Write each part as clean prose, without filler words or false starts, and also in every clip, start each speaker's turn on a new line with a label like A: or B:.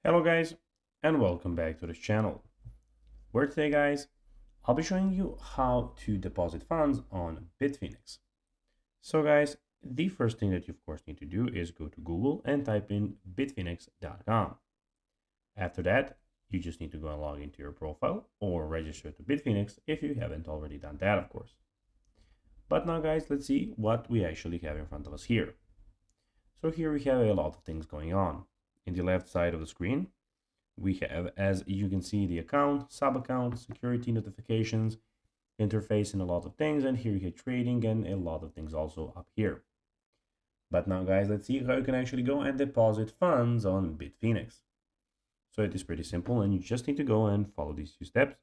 A: Hello guys, and welcome back to this channel, where today guys, I'll be showing you how to deposit funds on Bitfinex. So guys, the first thing that you of course need to do is go to Google and type in bitfinex.com. After that, you just need to go and log into your profile or register to Bitfinex if you haven't already done that of course. But now guys, let's see what we actually have in front of us here. So here we have a lot of things going on. In the left side of the screen, we have, as you can see, the account, sub-account, security notifications, interface, and a lot of things. And here you have trading and a lot of things also up here. But now, guys, let's see how you can actually go and deposit funds on Bitfinex. So it is pretty simple, and you just need to go and follow these few steps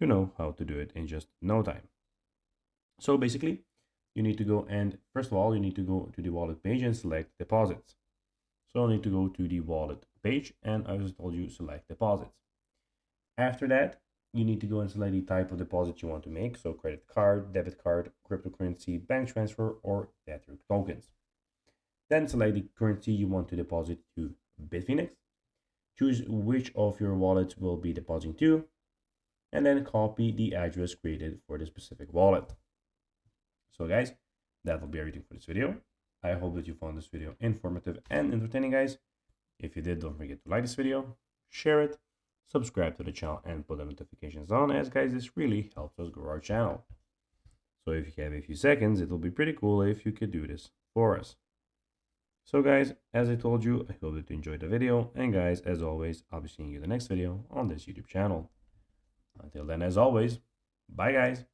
A: to know how to do it in just no time. So basically, you need to go and, first of all, you need to go to the wallet page and select deposits. So I need to go to the wallet page and I just told you select deposits. After that, you need to go and select the type of deposit you want to make. So credit card, debit card, cryptocurrency, bank transfer, or Tether tokens. Then select the currency you want to deposit to Bitfinex. Choose which of your wallets will be depositing to, and then copy the address created for the specific wallet. So guys, that will be everything for this video. I hope that you found this video informative and entertaining, guys. If you did, don't forget to like this video, share it, subscribe to the channel, and put the notifications on, as guys, this really helps us grow our channel. So if you have a few seconds, it will be pretty cool if you could do this for us. So guys, as I told you, I hope that you enjoyed the video, and guys, as always, I'll be seeing you in the next video on this YouTube channel. Until then, as always, bye guys.